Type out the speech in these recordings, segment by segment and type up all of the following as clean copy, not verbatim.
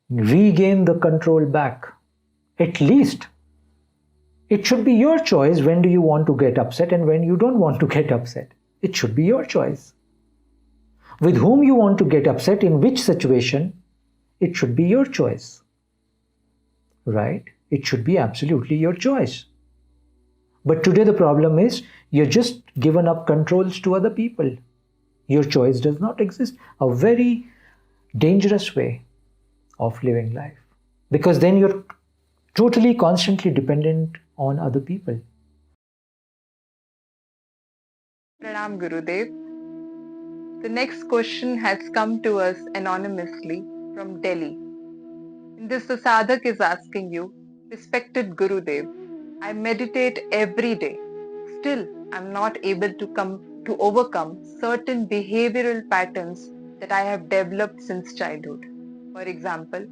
regain the control back. At least it should be your choice when do you want to get upset and when you don't want to get upset. It should be your choice. With whom you want to get upset, in which situation, it should be your choice. Right? It should be absolutely your choice. But today the problem is you're just given up controls to other people. Your choice does not exist. A very dangerous way of living life. Because then you're totally constantly dependent on other people. Pranam Gurudev. The next question has come to us anonymously from Delhi. In this, the Sadhak is asking you, respected Gurudev, I meditate every day. Still, I'm not able to overcome certain behavioral patterns that I have developed since childhood. For example,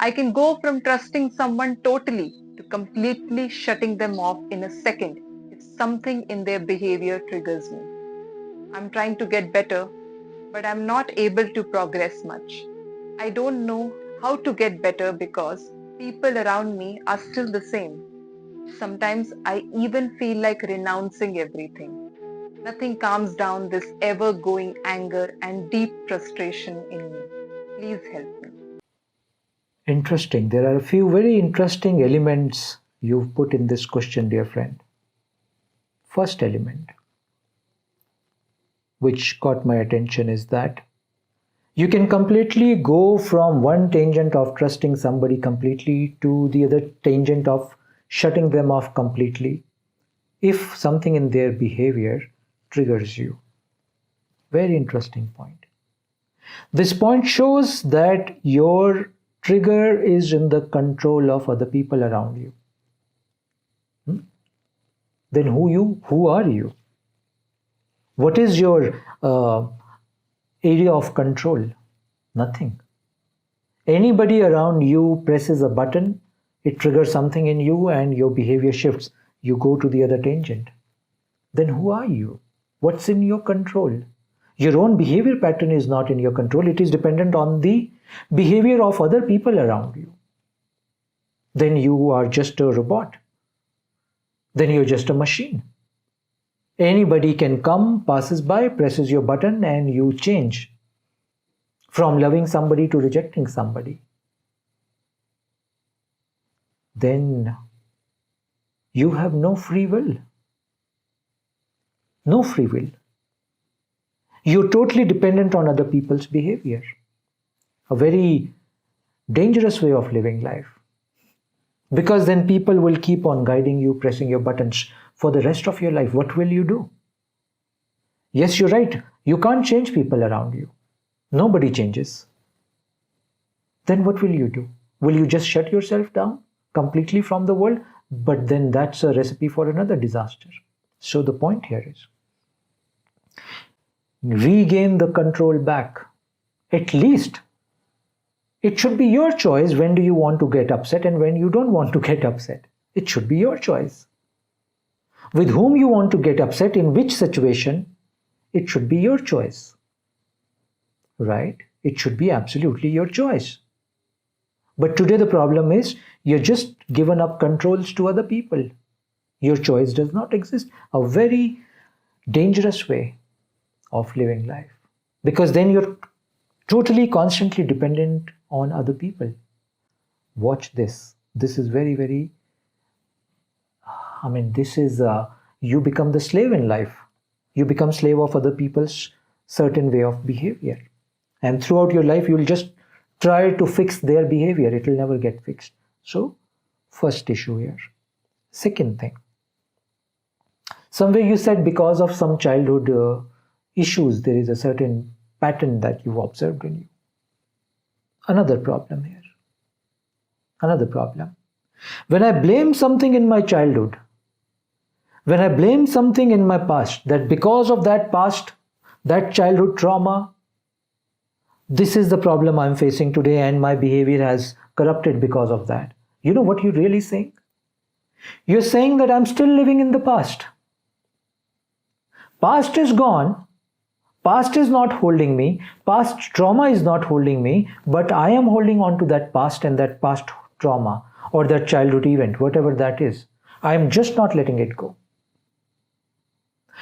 I can go from trusting someone totally to completely shutting them off in a second if something in their behavior triggers me. I'm trying to get better, but I'm not able to progress much. I don't know how to get better because people around me are still the same. Sometimes I even feel like renouncing everything. Nothing calms down this ever-going anger and deep frustration in me. Please help me. Interesting. There are a few very interesting elements you've put in this question, dear friend. First element, which caught my attention, is that you can completely go from one tangent of trusting somebody completely to the other tangent of shutting them off completely if something in their behavior triggers you. Very interesting point. This point shows that your trigger is in the control of other people around you. Then who are you? What is your area of control? Nothing. Anybody around you presses a button, it triggers something in you and your behavior shifts. You go to the other tangent. Then who are you? What's in your control? Your own behavior pattern is not in your control. It is dependent on the behavior of other people around you. Then you are just a robot. Then you're just a machine. Anybody can come, passes by, presses your button, and you change from loving somebody to rejecting somebody. Then you have no free will. No free will. You're totally dependent on other people's behavior. A very dangerous way of living life. Because then people will keep on guiding you, pressing your buttons for the rest of your life. What will you do? Yes, you're right. You can't change people around you. Nobody changes. Then what will you do? Will you just shut yourself down completely from the world? But then that's a recipe for another disaster. So the point here is, regain the control back. At least it should be your choice when do you want to get upset and when you don't want to get upset. It should be your choice. With whom you want to get upset, in which situation, it should be your choice. Right? It should be absolutely your choice. But today the problem is you're just given up controls to other people. Your choice does not exist. A very dangerous way of living life. Because then you're totally constantly dependent on other people. Watch this. This is very, very, you become the slave in life. You become slave of other people's certain way of behavior. And throughout your life, you'll just try to fix their behavior. It will never get fixed. So, first issue here. Second thing. Somewhere you said because of some childhood issues, there is a certain pattern that you've observed in you. Another problem here. Another problem. When I blame something in my childhood, when I blame something in my past, that because of that past, that childhood trauma, this is the problem I'm facing today and my behavior has corrupted because of that. You know what you're really saying? You're saying that I'm still living in the past. Past is gone. Past is not holding me, past trauma is not holding me, but I am holding on to that past and that past trauma or that childhood event, whatever that is. I am just not letting it go.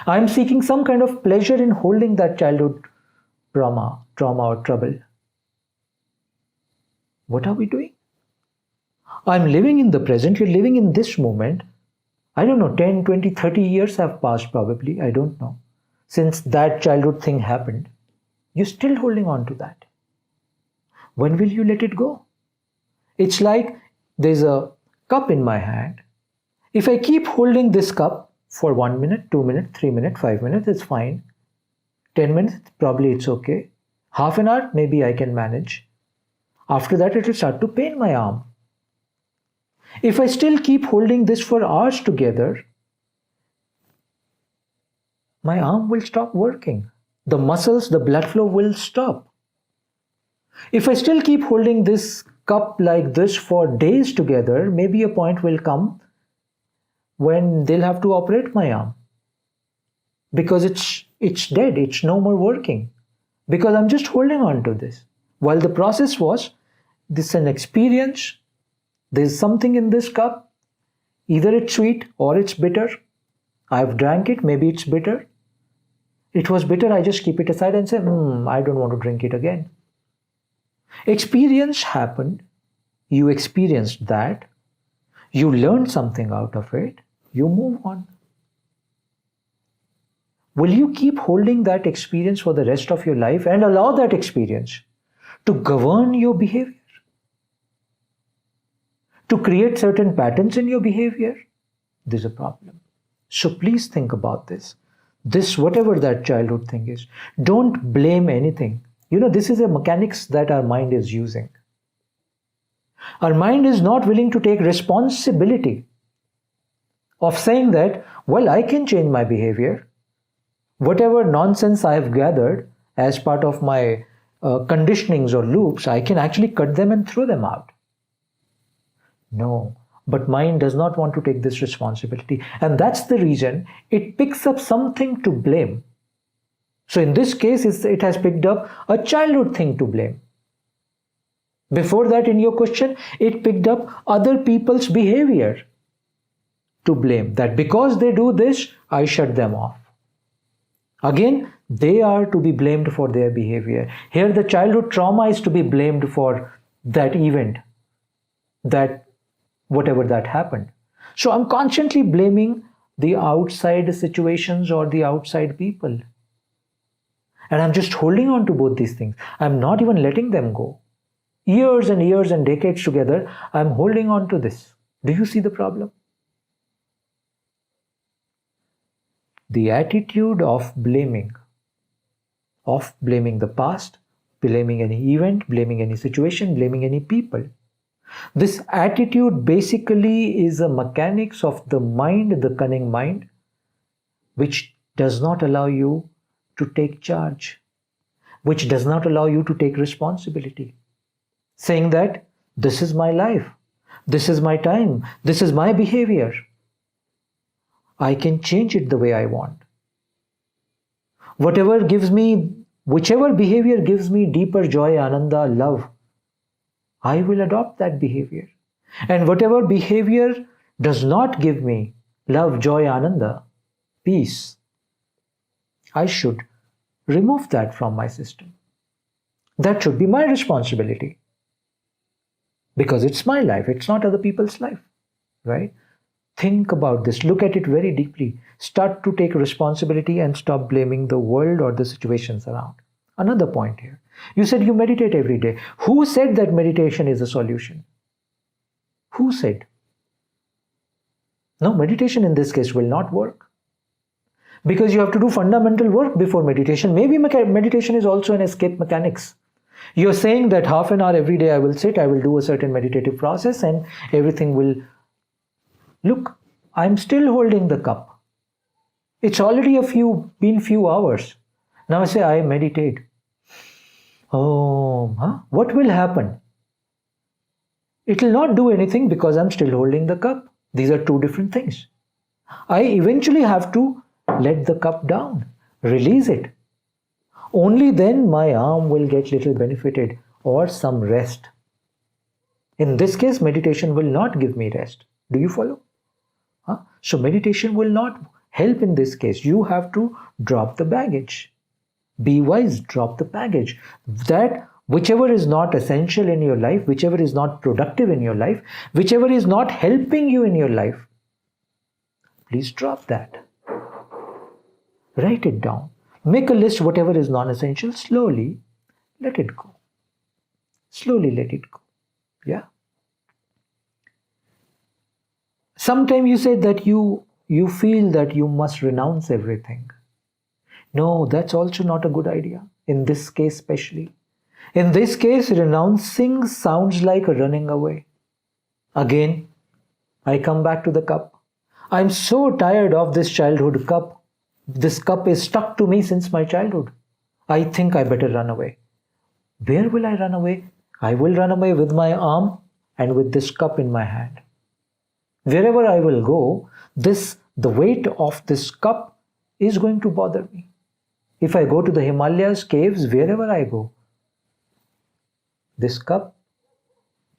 I am seeking some kind of pleasure in holding that childhood trauma or trouble. What are we doing? I'm living in the present, you're living in this moment. I don't know, 10, 20, 30 years have passed probably, I don't know. Since that childhood thing happened, you're still holding on to that. When will you let it go? It's like there's a cup in my hand. If I keep holding this cup for 1 minute, 2 minutes, 3 minutes, 5 minutes, it's fine. 10 minutes, probably it's okay. Half an hour, maybe I can manage. After that, it will start to pain my arm. If I still keep holding this for hours together, my arm will stop working. The muscles, the blood flow will stop. If I still keep holding this cup like this for days together, maybe a point will come when they'll have to operate my arm. Because it's dead, it's no more working. Because I'm just holding on to this. While the process was, this is an experience, there's something in this cup, either it's sweet or it's bitter. I've drank it, maybe it's bitter. It was bitter, I just keep it aside and say, I don't want to drink it again. Experience happened, you experienced that, you learned something out of it, you move on. Will you keep holding that experience for the rest of your life and allow that experience to govern your behavior? To create certain patterns in your behavior? There's a problem. So please think about this. This, whatever that childhood thing is, don't blame anything. This is a mechanics that our mind is using. Our mind is not willing to take responsibility of saying that, well, I can change my behavior. Whatever nonsense I have gathered as part of my conditionings or loops, I can actually cut them and throw them out. No. But mind does not want to take this responsibility. And that's the reason it picks up something to blame. So in this case, it has picked up a childhood thing to blame. Before that, in your question, it picked up other people's behavior to blame. That because they do this, I shut them off. Again, they are to be blamed for their behavior. Here, the childhood trauma is to be blamed for that event, that whatever that happened. So I'm constantly blaming the outside situations or the outside people. And I'm just holding on to both these things. I'm not even letting them go. Years and years and decades together, I'm holding on to this. Do you see the problem? The attitude of blaming the past, blaming any event, blaming any situation, blaming any people. This attitude basically is a mechanics of the mind, the cunning mind, which does not allow you to take charge, which does not allow you to take responsibility. Saying that this is my life, this is my time, this is my behavior. I can change it the way I want. Whichever behavior gives me deeper joy, ananda, love, I will adopt that behavior. And whatever behavior does not give me love, joy, ananda, peace, I should remove that from my system. That should be my responsibility. Because it's my life, it's not other people's life, right? Think about this, look at it very deeply. Start to take responsibility and stop blaming the world or the situations around. Another point here. You said you meditate every day. Who said that meditation is a solution? Who said? No, meditation in this case will not work. Because you have to do fundamental work before meditation. Maybe meditation is also an escape mechanics. You're saying that half an hour every day I will sit, I will do a certain meditative process and everything will... Look, I'm still holding the cup. It's already been few hours. Now I say I meditate. What will happen? It will not do anything because I'm still holding the cup. These are two different things. I eventually have to let the cup down, release it. only then my arm will get little benefited or some rest. In this case, meditation will not give me rest. Do you follow? So meditation will not help in this case. You have to drop the baggage. Be wise, drop the baggage. That whichever is not essential in your life, whichever is not productive in your life, whichever is not helping you in your life, please drop that. Write it down. Make a list, whatever is non-essential. Slowly let it go. Slowly let it go. Yeah. Sometimes you say that you feel that you must renounce everything. No, that's also not a good idea. In this case especially. In this case, renouncing sounds like running away. Again, I come back to the cup. I'm so tired of this childhood cup. This cup is stuck to me since my childhood. I think I better run away. Where will I run away? I will run away with my arm and with this cup in my hand. Wherever I will go, the weight of this cup is going to bother me. If I go to the Himalayas, caves, wherever I go, this cup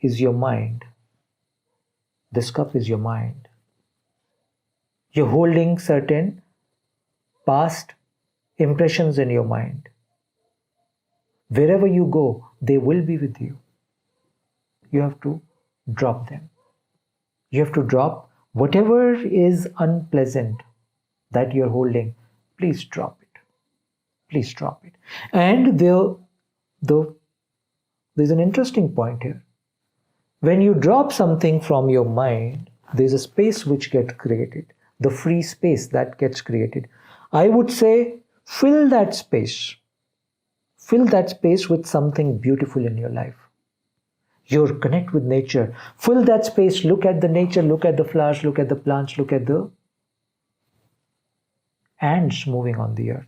is your mind. This cup is your mind. You're holding certain past impressions in your mind. Wherever you go, they will be with you. You have to drop them. You have to drop whatever is unpleasant that you're holding. Please drop it. Please drop it. And there's an interesting point here. When you drop something from your mind, there's a space which gets created. The free space that gets created. I would say fill that space. Fill that space with something beautiful in your life. You connect with nature. Fill that space. Look at the nature. Look at the flowers. Look at the plants. Look at the ants moving on the earth.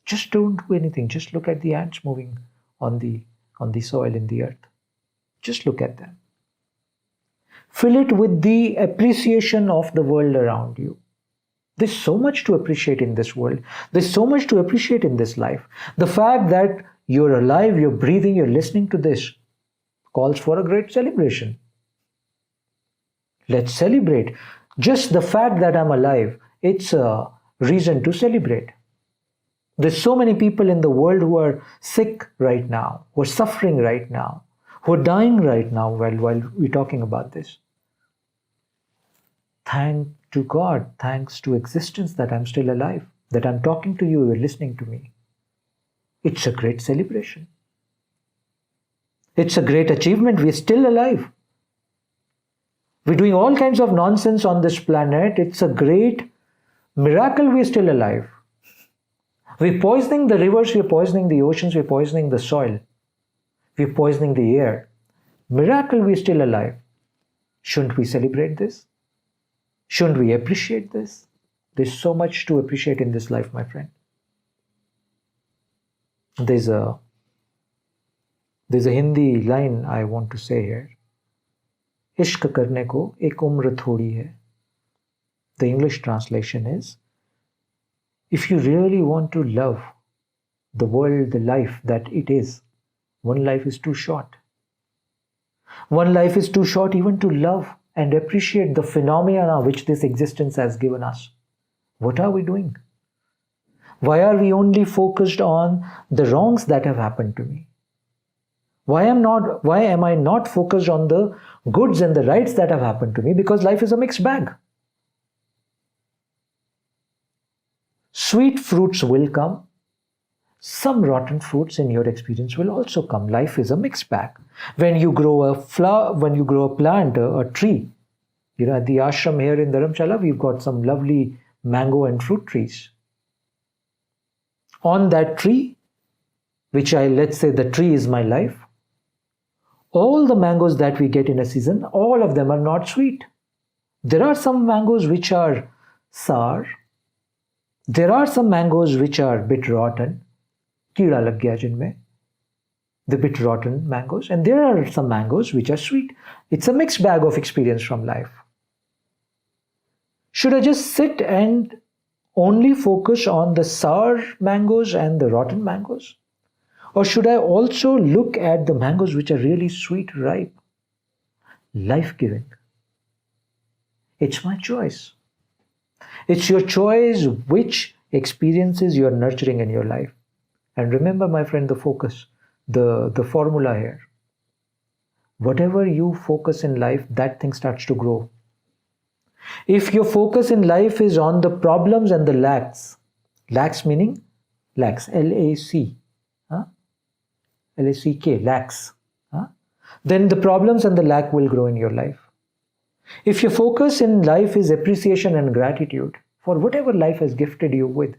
Just don't do anything. Just look at the ants moving on the soil in the earth. Just look at them. Fill it with the appreciation of the world around you. There's so much to appreciate in this world. There's so much to appreciate in this life. The fact that you're alive, you're breathing, you're listening to this calls for a great celebration. Let's celebrate. Just the fact that I'm alive, it's a reason to celebrate. There's so many people in the world who are sick right now, who are suffering right now, who are dying right now while we're talking about this. Thank to God, thanks to existence that I'm still alive, that I'm talking to you, you're listening to me. It's a great celebration. It's a great achievement. We're still alive. We're doing all kinds of nonsense on this planet. It's a great miracle we're still alive. We're poisoning the rivers, we're poisoning the oceans, we're poisoning the soil. We're poisoning the air. Miracle we're still alive. Shouldn't we celebrate this? Shouldn't we appreciate this? There's so much to appreciate in this life, my friend. There's a Hindi line I want to say here. Ishq karne ko ek umr thodi hai. The English translation is, if you really want to love the world, the life that it is, one life is too short. One life is too short even to love and appreciate the phenomena which this existence has given us. What are we doing? Why are we only focused on the wrongs that have happened to me? Why am I not focused on the goods and the rights that have happened to me? Because life is a mixed bag. Sweet fruits will come. Some rotten fruits in your experience will also come. Life is a mixed bag. When you grow a flower, when you grow a plant, a tree, at the ashram here in Dharamshala, we've got some lovely mango and fruit trees. On that tree, let's say the tree is my life, all the mangoes that we get in a season, all of them are not sweet. There are some mangoes which are sour. There are some mangoes which are bit rotten. Keeda lag gaya jinme. The bit rotten mangoes. And there are some mangoes which are sweet. It's a mixed bag of experience from life. Should I just sit and only focus on the sour mangoes and the rotten mangoes? Or should I also look at the mangoes which are really sweet, ripe, life-giving? It's my choice. It's your choice which experiences you are nurturing in your life. And remember, my friend, the focus, the formula here. Whatever you focus in life, that thing starts to grow. If your focus in life is on the problems and the lacks meaning lacks, L-A-C, L-A-C-K, lacks, then the problems and the lack will grow in your life. If your focus in life is appreciation and gratitude for whatever life has gifted you with,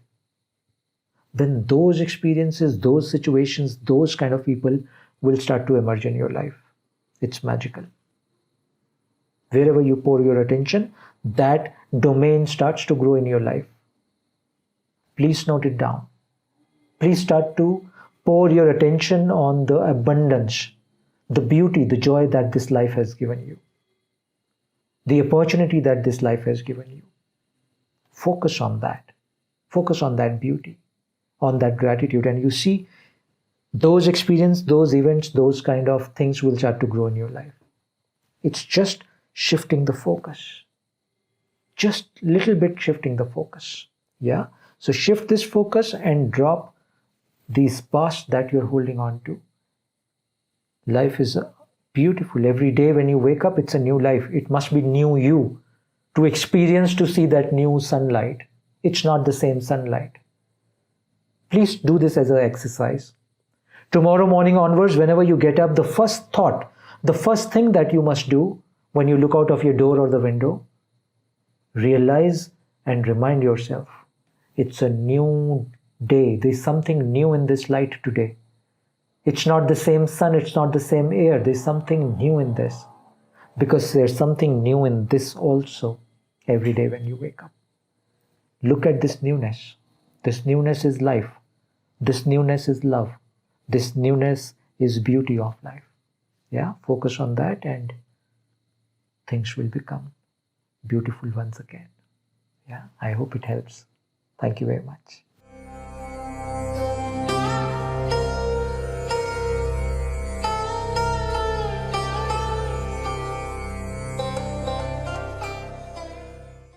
then those experiences, those situations, those kind of people will start to emerge in your life. It's magical. Wherever you pour your attention, that domain starts to grow in your life. Please note it down. Please start to pour your attention on the abundance, the beauty, the joy that this life has given you, the opportunity that this life has given you. Focus on that. Focus on that beauty, on that gratitude, and you see those experiences, those events, those kind of things will start to grow in your life. It's just shifting the focus. Just little bit shifting the focus. Yeah. So shift this focus and drop these past that you're holding on to. Life is beautiful. Every day when you wake up, it's a new life. It must be new you to experience, to see that new sunlight. It's not the same sunlight. Please do this as an exercise. Tomorrow morning onwards, whenever you get up, the first thought, the first thing that you must do when you look out of your door or the window, realize and remind yourself, it's a new day. There's something new in this light today. It's not the same sun, it's not the same air. There's something new in this. Because there's something new in this also every day when you wake up. Look at this newness. This newness is life. This newness is love. This newness is beauty of life. Yeah, focus on that and things will become beautiful once again. Yeah, I hope it helps. Thank you very much.